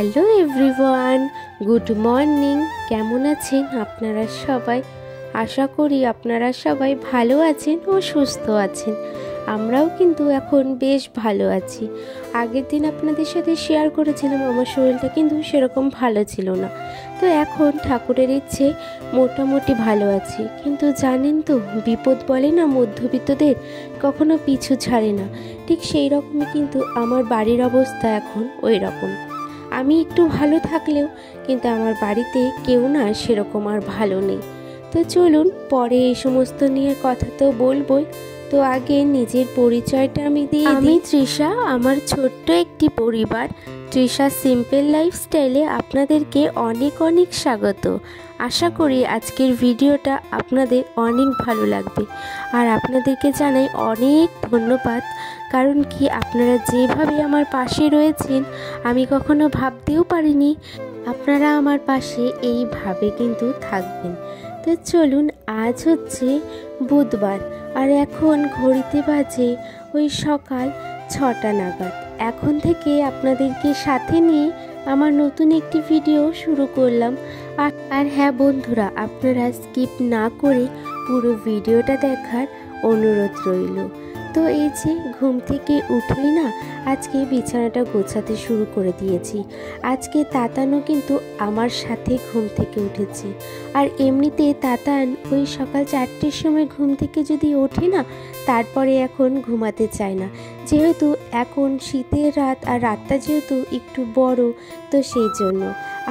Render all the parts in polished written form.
Hello everyone, good morning. কেমন আছেন আপনারা সবাই? আশা করি আপনারা সবাই ভালো আছেন ও সুস্থ আছেন। আমরাও কিন্তু এখন বেশ ভালো আছি। আগের দিন আপনাদের সাথে শেয়ার করেছিলাম আমার শরীরটা কিন্তু সেরকম ভালো ছিল না, তো এখন ঠাকুরের ইচ্ছে মোটামুটি ভালো আছি। কিন্তু জানেন তো, বিপদ বলে না মধ্যবিত্তদের কখনো পিছু ছাড়ে না, ঠিক সেই রকমই কিন্তু আমার বাড়ির অবস্থা এখন ওই রকম। আমি একটু ভালো থাকলেও কিন্তু আমার বাড়িতে কেউ না সেরকম আর ভালো নেই। তো চলুন পরে এই সমস্ত নিয়ে কথা তো বলবোই, তো আগে নিজের পরিচয়টা আমি দিই। আমি তৃষা, আমার ছোট্ট একটি পরিবার তৃষা সিম্পল লাইফস্টাইলে আপনাদেরকে অনেক অনেক স্বাগত। আশা করি আজকের ভিডিওটা আপনাদের অনেক ভালো লাগবে, আর আপনাদেরকে জানাই অনেক ধন্যবাদ। কারণ কি, আপনারা যেভাবে আমার পাশে রয়েছেন আমি কখনো ভাবতেও পারিনি আপনারা আমার পাশে এইভাবে কিন্তু থাকবেন। তো চলুন, আজ হচ্ছে বুধবার, আর এখন ঘড়িতে বাজে ওই সকাল 6টা নাগাদ। এখন থেকে আপনাদেরকে সাথে নিয়ে আমার নতুন একটি ভিডিও শুরু করলাম। আর হ্যাঁ বন্ধুরা, আপনারা স্কিপ না করে পুরো ভিডিওটা দেখার অনুরোধ রইল। তো এই যে ঘুম থেকে উঠেই না আজকে বিছানাটা গোছাতে শুরু করে দিয়েছি। আজকে তাতানও কিন্তু আমার সাথে ঘুম থেকে উঠেছে। আর এমনিতে তাতান ওই সকাল 4টের সময় ঘুম থেকে যদি ওঠে না, তারপরে এখন ঘুমাতে চায় না, যেহেতু এখন শীতের রাত, আর রাতটা যেহেতু একটু বড়, তো সেই জন্য।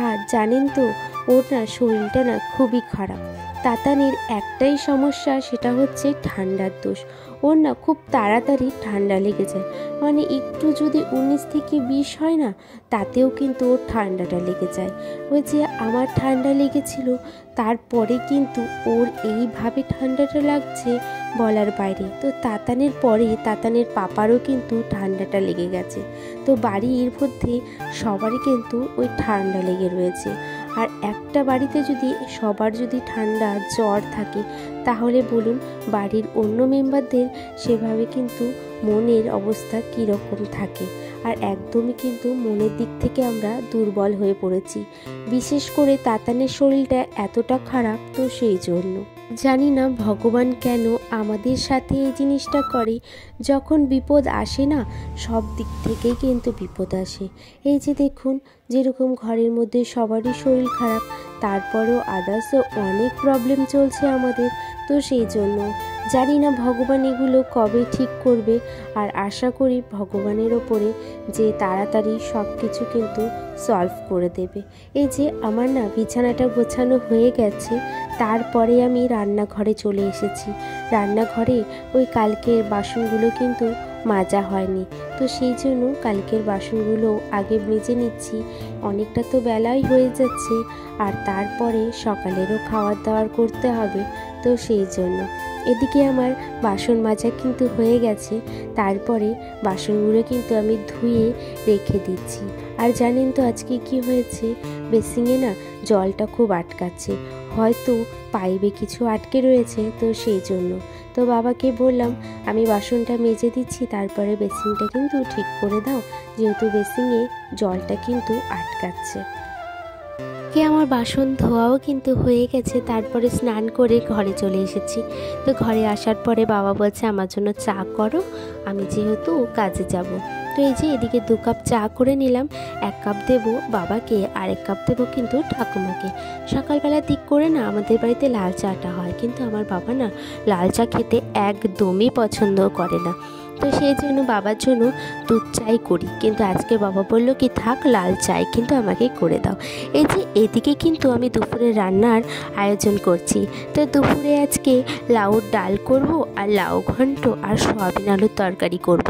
আর জানেন তো, ওর না শরীরটা না খুবই খারাপ। তাতানের একটাই সমস্যা, সেটা হচ্ছে ঠান্ডার দোষ। ওর না খুব তাড়াতাড়ি ঠান্ডা লেগে যায়, মানে একটু যদি 19 থেকে 20 হয় না, তাতেও কিন্তু ওর ঠান্ডাটা লেগে যায়। ওই যে আমার ঠান্ডা লেগেছিল, তারপরে কিন্তু ওর এইভাবে ঠান্ডাটা লাগছে বলার বাইরে। তো তাতানের পরে তাতানের পাপারও কিন্তু ঠান্ডাটা লেগে গেছে। তো বাড়ির মধ্যে সবারই কিন্তু ওই ঠান্ডা লেগে রয়েছে। আর একটা বাড়িতে যদি সবার যদি ঠান্ডা জ্বর থাকে, তাহলে বলুন বাড়ির অন্য মেম্বারদের সেভাবে কিন্তু মনের অবস্থা কীরকম থাকে। আর একদমই কিন্তু মনের দিক থেকে আমরা দুর্বল হয়ে পড়েছি। বিশেষ করে তাতানের শরীরটা এতটা খারাপ, তো সেই জন্য জানি না ভগবান কেন আমাদের সাথে এই জিনিসটা করে। যখন বিপদ আসে না, সব দিক থেকেই কিন্তু বিপদ আসে। এই যে দেখুন, যেরকম ঘরের মধ্যে সবারই শরীর খারাপ, তারপরেও আদার্সও অনেক প্রবলেম চলছে আমাদের। তো সেই জন্য জানি না ভগবান এগুলো কবে ঠিক করবে। আর আশা করি ভগবানের ওপরে যে তাড়াতাড়ি সব কিছু কিন্তু সলভ করে দেবে। এই যে আমার না বিছানাটা গোছানো হয়ে গেছে, তারপরে আমি রান্নাঘরে চলে এসেছি। রান্নাঘরে ওই কালকের বাসনগুলো কিন্তু মাজা হয়নি, তো সেই জন্য কালকের বাসনগুলো আগে মেজে নিচ্ছি। অনেকটা তো বেলাই হয়ে যাচ্ছে, আর তারপরে সকালেরও খাওয়ার দাওয়ার করতে হবে, তো সেই জন্য এদিকে আমার বাসন মাজা কিন্তু হয়ে গেছে। তারপরে বাসনগুলো কিন্তু আমি ধুয়ে রেখে দিচ্ছি। আর জানেন তো আজকে কি হয়েছে, বেসিংয়ে না জলটা খুব আটকাচ্ছে, হয়তো পাইপে কিছু আটকে রয়েছে, তো সেই জন্য। তো বাবাকে বললাম আমি বাসনটা মেজে দিচ্ছি, তারপরে বেসিংটা কিন্তু ঠিক করে দাও, যেহেতু বেসিংয়ে জলটা কিন্তু আটকাচ্ছে। আমার বাসন ধোয়াও কিন্তু হয়ে গেছে, তারপরে স্নান করে ঘরে চলে এসেছি। তো ঘরে আসার পরে বাবা বলছে আমার জন্য চা করো, আমি যেহেতু কাজে যাব। তো এই যে এদিকে 2 কাপ চা করে নিলাম। 1 কাপ দেবো বাবাকে, আর 1 কাপ দেবো কিন্তু ঠাকুমাকে। সকালবেলা দিক করে না আমাদের বাড়িতে লাল চাটা হয়, কিন্তু আমার বাবা না লাল চা খেতে একদমই পছন্দ করে না, তো সেই জন্য বাবার জন্য দুধ চাই করি। কিন্তু আজকে বাবা বললো কি থাক, লাল চাই কিন্তু আমাকে করে দাও। এই যে এদিকে কিন্তু আমি দুপুরে রান্নার আয়োজন করছি। তো দুপুরে আজকে লাউর ডাল করব, আর লাউ ঘন্ট, আর সয়াবিন আলুর তরকারি করব।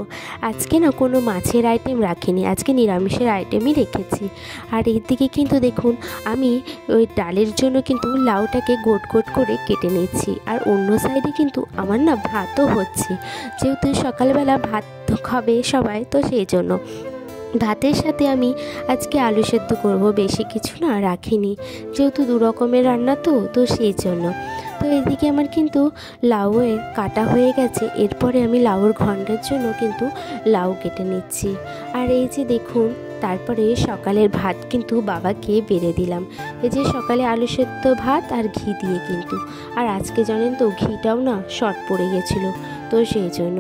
আজকে না কোনো মাছের আইটেম রাখিনি, আজকে নিরামিষের আইটেমই রেখেছি। আর এদিকে কিন্তু দেখুন, আমি ওই ডালের জন্য কিন্তু লাউটাকে গোট গোট করে কেটে নিচ্ছি। আর অন্য সাইডে কিন্তু আমার না ভাতও হচ্ছে, যেহেতু সকালবেলা ভাত খাবে সবাই, তো সেই জন্য ভাতের সাথে আমি আজকে আলু সেদ্ধ করব। বেশি কিছু না রাখিনি, যেহেতু 2 রকমের রান্না, তো সেই জন্য। তো এদিকে আমার কিন্তু লাউয়ের কাটা হয়ে গেছে, এরপরে আমি লাউর ঘন্টের জন্য কিন্তু লাউ কেটে নিচ্ছি। আর এই যে দেখুন তারপরে সকালের ভাত কিন্তু বাবাকে বেড়ে দিলাম। এই যে সকালে আলু সেদ্ধ ভাত আর ঘি দিয়ে কিন্তু। আর আজকে জানেন তো ঘিটাও না শর্ট পড়ে গেছিলো, তো সেই জন্য।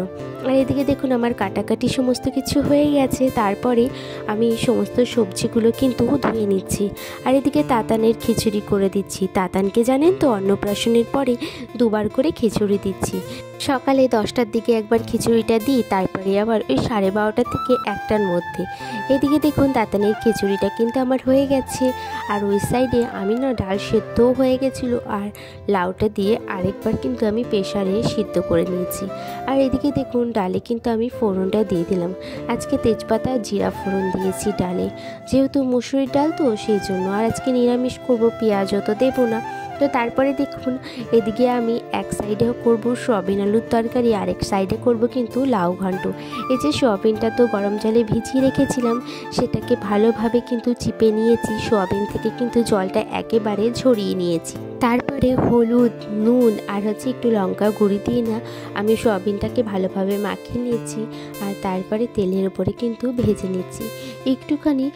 আর এদিকে দেখুন আমার কাটাকাটি সমস্ত কিছু হয়ে গেছে। তারপরে আমি সমস্ত সবজিগুলো কিন্তু ধুয়ে নিচ্ছি। আর এদিকে তাতানের খিচুড়ি করে দিচ্ছি। তাতানকে জানেন তো অন্নপ্রাশনের পরে দুবার করে খিচুড়ি দিচ্ছি। সকালে 10টার দিকে একবার খিচুড়িটা দিই, তারপরে আবার ওই 12:30 থেকে 1টার মধ্যে। এদিকে দেখুন তাতানের খিচুড়িটা কিন্তু আমার হয়ে গেছে। আর ওই সাইডে আমি না ডাল সেদ্ধও হয়ে গেছিলো, আর লাউটা দিয়ে আরেকবার কিন্তু আমি প্রেসারে সিদ্ধ করে নিয়েছি। আর এদিকে দেখুন ডালে কিন্তু আমি ফোড়নটা দিয়ে দিলাম। আজকে তেজপাতা জিরা ফোড়ন দিয়েছি ডালে, যেহেতু মুসুরির ডাল তো সেই জন্য। আর আজকে নিরামিষ করব, পেঁয়াজও তো দেবো না। তো তারপরে দেখুন এদিকে আমি এক সাইডেও করব সয়াবিন আলুর তরকারি, আরেক সাইডে করব কিন্তু লাউ ঘন্ট। এই যে সয়াবিনটা তো গরম জলে ভিজিয়ে রেখেছিলাম, সেটাকে ভালোভাবে কিন্তু চিপে নিয়েছি। সয়াবিন থেকে কিন্তু জলটা একেবারে ঝরিয়ে নিয়েছি। তারপরে হলুদ, নুন আর একটু লঙ্কা গুঁড়ি দিয়ে না আমি সয়াবিনটাকে ভালোভাবে মাখিয়ে নিয়েছি। আর তারপরে তেলের উপরে কিন্তু ভেজে নিচ্ছি। একটুখানি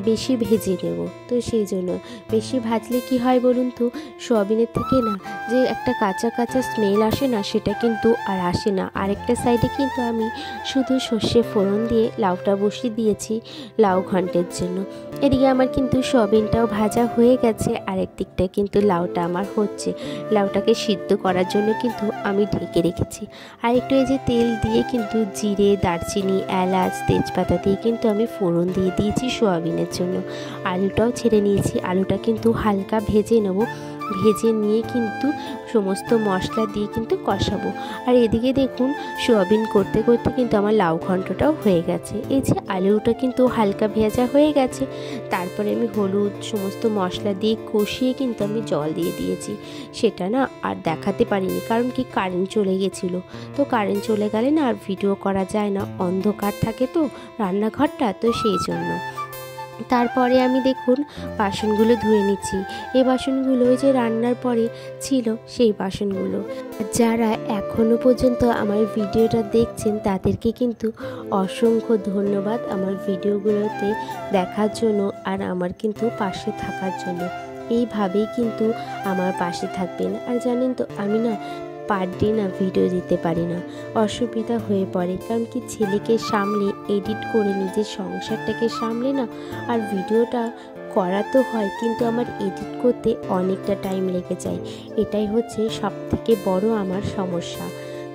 বেশি ভেজে নেব, তো সেই জন্য। বেশি ভাজলে কি হয় বলুন তো, সয়াবিনের থেকে না যে একটা কাঁচা কাঁচা স্মেল আসে না, সেটা কিন্তু আর আসে না। আরেকটা সাইডে কিন্তু আমি শুধু সর্ষে ফোড়ন দিয়ে লাউটা বসিয়ে দিয়েছি লাউ ঘন্টের জন্য। এদিকে আমার কিন্তু সয়াবিনটাও ভাজা হয়ে গেছে, আরেক দিকটা কিন্তু লাউটা আমার হচ্ছে। লাউটাকে সিদ্ধ করার জন্য কিন্তু আমি ঢেকে রেখেছি। আর একটু এই যে তেল দিয়ে কিন্তু জিরে, দারচিনি, এলাচ, তেজপাতা দিয়ে কিন্তু আমি ফোড়ন দিয়ে দিয়েছি সয়াবিনের জন্য। আলুটাও ছেড়ে নিয়েছি, আলুটা কিন্তু হালকা ভেজে নেব। ভেজে নিয়ে কিন্তু সমস্ত মশলা দিয়ে কিন্তু কষাবো। আর এদিকে দেখুন সয়াবিন করতে করতে কিন্তু আমার লাউ ঘন্টটাও হয়ে গেছে। এই যে আলুটা কিন্তু হালকা ভেজা হয়ে গেছে। তারপরে আমি হলুদ সমস্ত মশলা দিয়ে কষিয়ে কিন্তু আমি জল দিয়ে দিয়েছি। সেটা না আর দেখাতে পারিনি, কারণ কি কারেন্ট চলে গেছিলো। তো কারেন্ট চলে গেলে না আর ভিডিও করা যায় না, অন্ধকার থাকে তো রান্নাঘরটা, তো সেই জন্য। তারপরে আমি দেখুন বাসনগুলো ধুয়ে নিচ্ছি। এই বাসনগুলো ওই যে রান্নার পরে ছিল সেই বাসনগুলো। যারা এখনও পর্যন্ত আমার ভিডিওটা দেখছেন তাদেরকে কিন্তু অসংখ্য ধন্যবাদ আমার ভিডিওগুলোতে দেখার জন্য আর আমার কিন্তু পাশে থাকার জন্য। এইভাবেই কিন্তু আমার পাশে থাকবেন। আর জানেন তো আমি না পার ডে না ভিডিও দিতে পারি না, অসুবিধা হয়ে পড়ে। কারণ কি ছেলেকে সামলে এডিট করে নিজের সংসারটাকে সামলে না আর ভিডিওটা করা তো হয়, কিন্তু আমার এডিট করতে অনেকটা টাইম লেগে যায়। এটাই হচ্ছে সবথেকে বড় আমার সমস্যা।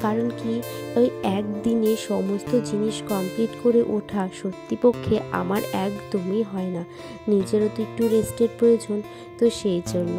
কারণ কি ওই একদিনে সমস্ত জিনিস কমপ্লিট করে ওঠা সত্যি পক্ষে আমার একদমই হয় না। নিজেরও তো একটু রেস্টের প্রয়োজন, তো সেই জন্য।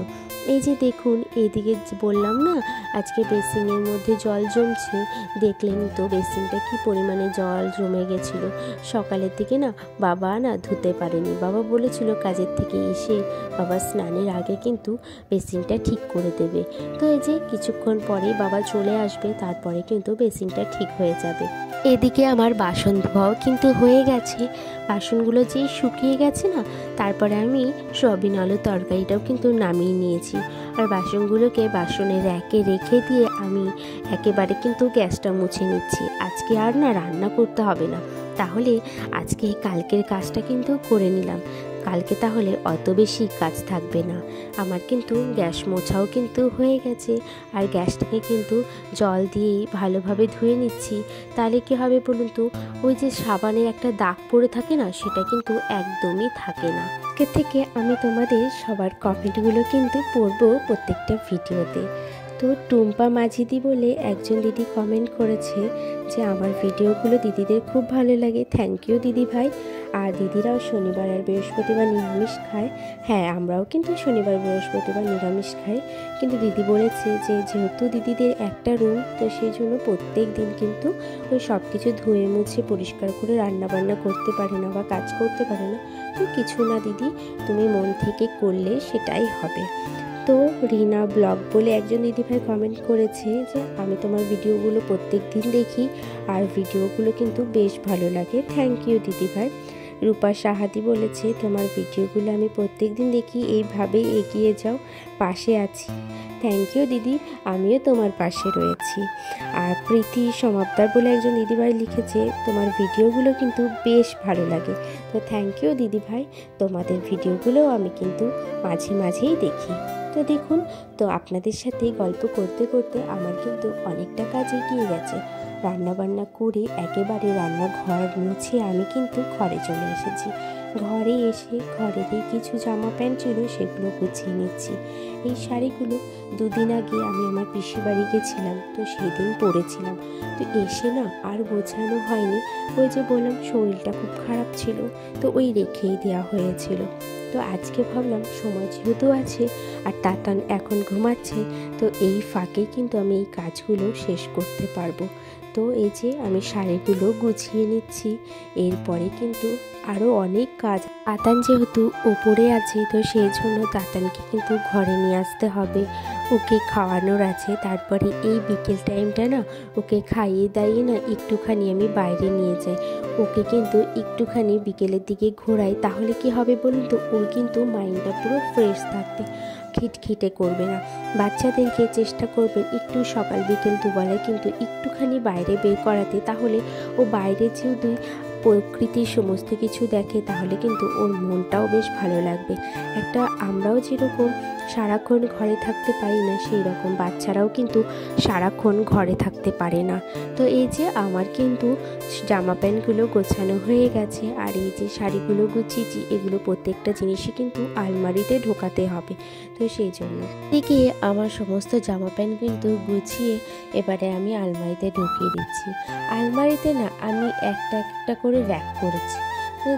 এই যে দেখুন এইদিকে বললাম না আজকে বেসিনের মধ্যে জল জমছে, দেখলেনই তো বেসিনটা কি পরিমাণে জল জমে গেছিলো। সকালের দিকে না বাবা না ধুতে পারেনি, বাবা বলেছিল কাজের থেকে এসে বাবা স্নানের আগে কিন্তু বেসিনটা ঠিক করে দেবে। তো এই যে কিছুক্ষণ পরেই বাবা চলে আসবে, তারপরে কিন্তু বেসিনটা ঠিক হয়ে যাবে। এদিকে আমার বাসন ধোয়াও কিন্তু হয়ে গেছে। বাসনগুলো যেই শুকিয়ে গেছে না, তারপরে আমি সয়াবিন আলুর তরকারিটাও কিন্তু নামিয়ে নিয়েছি। আর বাসনগুলোকে বাসনের র্যাকে রেখে দিয়ে আমি একেবারে কিন্তু গ্যাসটা মুছে নিচ্ছি। আজকে আর না রান্না করতে হবে না, তাহলে আজকে কালকের কাজটা কিন্তু করে নিলাম। কালকে তাহলে অত বেশি কাজ থাকবে না। আমার কিন্তু গ্যাস মোছাও কিন্তু হয়ে গেছে। আর গ্যাসটাকে কিন্তু জল দিয়েই ভালোভাবে ধুয়ে নিচ্ছি। তাহলে কি হবে বলুন তো, ওই যে সাবানের একটা দাগ পড়ে থাকে না, সেটা কিন্তু একদমই থাকে না। আজকে থেকে আমি তোমাদের সবার কমেন্টগুলো কিন্তু পড়বো প্রত্যেকটা ভিডিওতে। তো টুম্পা মাঝিদি বলে একজন দিদি কমেন্ট করেছে যে আমার ভিডিওগুলো দিদিদের খুব ভালো লাগে। থ্যাংক ইউ দিদি ভাই। আর দিদিরাও শনিবার আর বৃহস্পতিবার নিরামিষ খায়। হ্যাঁ, আমরাও কিন্তু শনিবার বৃহস্পতিবার নিরামিষ খাই। কিন্তু দিদি বলেছে যে যেহেতু দিদিদের একটা রুম, তো সেই জন্য প্রত্যেক দিন কিন্তু ওই সব কিছু ধুয়ে মুছে পরিষ্কার করে রান্নাবান্না করতে পারে না বা কাজ করতে পারে না। তো কিছু না দিদি, তুমি মন থেকে করলে সেটাই হবে। তো রিনা ব্লগ বলে একজন দিদিভাই কমেন্ট করেছে যে আমি তোমার ভিডিওগুলো প্রত্যেক দিন দেখি আর ভিডিওগুলো কিন্তু বেশ ভালো লাগে। থ্যাংক ইউ দিদিভাই। রূপা সাহাদি বলেছে তোমার ভিডিওগুলো আমি প্রত্যেক দিন দেখি, এইভাবেই এগিয়ে যাও, পাশে আছি। থ্যাংক ইউ দিদি, আমিও তোমার পাশে রয়েছি। আর প্রীতি সমাপ্তার বলে একজন দিদিভাই লিখেছে, তোমার ভিডিওগুলো কিন্তু বেশ ভালো লাগে। তো থ্যাংক ইউ দিদি ভাই, তোমাদের ভিডিওগুলো আমি কিন্তু মাঝে মাঝেই দেখি। তো দেখুন, তো আপনাদের সাথে গল্প করতে করতে আমার কিন্তু অনেকটা কাজ এগিয়ে গেছে। রান্নাবান্না করে একেবারে রান্নাঘর মুছে আমি কিন্তু ঘরে চলে এসেছি। ঘরে এসে ঘরেরই কিছু জামা প্যান্ট ছিল সেগুলো গুছিয়ে নিচ্ছি। এই শাড়িগুলো দুদিন আগে আমি আমার পিসির বাড়ি গেছিলাম, তো সেই দিন পরেছিলাম। তো এসে না আর গোছানো হয়নি। ওই যে বললাম শরীরটা খুব খারাপ ছিল, তো ওই রেখেই দেওয়া হয়েছিল। তো আজকে ভাবলাম সময় যেহেতু আছে আর তাতান এখন ঘুমাচ্ছে, তো এই ফাঁকে কিন্তু আমি এই কাজগুলো শেষ করতে পারবো। তো এই যে আমি শাড়িগুলো গুছিয়ে নিচ্ছি, এরপরে কিন্তু আরও অনেক কাজ। তাতান যেহেতু ওপরে আছে, তো সেই জন্য তাতানকে কিন্তু ঘরে নিয়ে আসতে হবে, ওকে খাওয়ানোর আছে। তারপরে এই বিকেল টাইমটা না ওকে খাইয়ে দাইয়ে না একটুখানি আমি বাইরে নিয়ে যাই, ওকে কিন্তু একটুখানি বিকেলের দিকে ঘোরাই। তাহলে কি হবে বলুন তো, ওর কিন্তু মাইন্ডটা পুরো ফ্রেশ থাকবে, খিটখিটে করবে না। বাচ্চাদেরকে চেষ্টা করবেন একটু সকাল বিকেল দুবেলায় কিন্তু একটুখানি বাইরে বের করাতে, তাহলে ও বাইরে যেহেতু প্রকৃতির সমস্ত কিছু দেখে, তাহলে কিন্তু ওর মনটাও বেশ ভালো লাগবে। একটা আমরাও যেরকম সারাক্ষণ ঘরে থাকতে পারি না, সেই রকম বাচ্চারাও কিন্তু সারাক্ষণ ঘরে থাকতে পারে না। তো এই যে আমার কিন্তু জামা প্যান্টগুলো গোছানো হয়ে গেছে, আর এই যে শাড়িগুলো গুছিয়েছি, এগুলো প্রত্যেকটা জিনিসই কিন্তু আলমারিতে ঢোকাতে হবে। তো সেই জন্য এদিকে আমার সমস্ত জামা প্যান্ট কিন্তু গুছিয়ে এবারে আমি আলমারিতে ঢুকিয়ে দিচ্ছি। আলমারিতে না আমি একটা একটা করে র্যাক করেছি।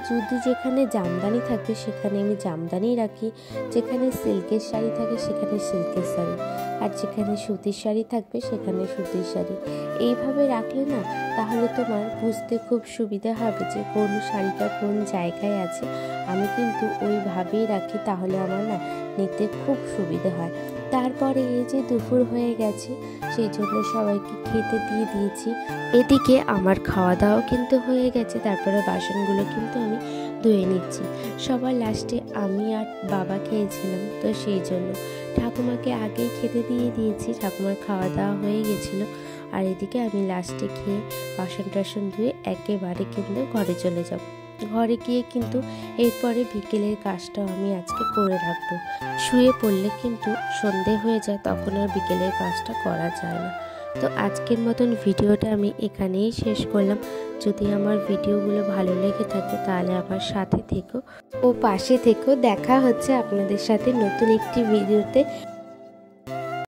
যদি যেখানে জামদানি থাকবে সেখানে আমি জামদানি রাখি, যেখানে সিল্কের শাড়ি থাকে সেখানে সিল্কের শাড়ি, আর যেখানে সুতির শাড়ি থাকবে সেখানে সুতির শাড়ি। এইভাবে রাখলে না তাহলে তোমার বুঝতে খুব সুবিধা হবে যে কোন শাড়িটা কোন জায়গায় আছে। আমি কিন্তু ওইভাবেই রাখি, তাহলে আমার না নিতে খুব সুবিধা হয়। তারপরে এই যে দুপুর হয়ে গেছে, সেই জন্য সবাইকে খেতে দিয়ে দিয়েছি। এদিকে আমার খাওয়া দাওয়াও কিন্তু হয়ে গেছে, তারপরে বাসনগুলো কিন্তু আমি ধুয়ে নিচ্ছি। সবার লাস্টে আমি আর বাবা খেয়েছিলাম, তো সেই জন্য ঠাকুমাকে আগেই খেতে দিয়ে দিয়েছি, ঠাকুমার খাওয়া দাওয়া হয়ে গেছিলো। আর এদিকে আমি লাস্টে খেয়ে বাসন টাসন ধুয়ে একেবারে কিন্তু ঘরে চলে যাব। ঘরে গিয়ে কিন্তু এরপরে বিকেলের কাজটাও আমি আজকে করে রাখবো। শুয়ে পড়লে কিন্তু সন্ধে হয়ে যায়, তখন আর বিকেলের কাজটা করা যায় না। তো আজকের মতন ভিডিওটা আমি এখানেই শেষ করলাম। যদি আমার ভিডিওগুলো ভালো লেগে থাকে তাহলে আমার সাথে থেকো ও পাশে থেকো। দেখা হচ্ছে আপনাদের সাথে নতুন একটি ভিডিওতে।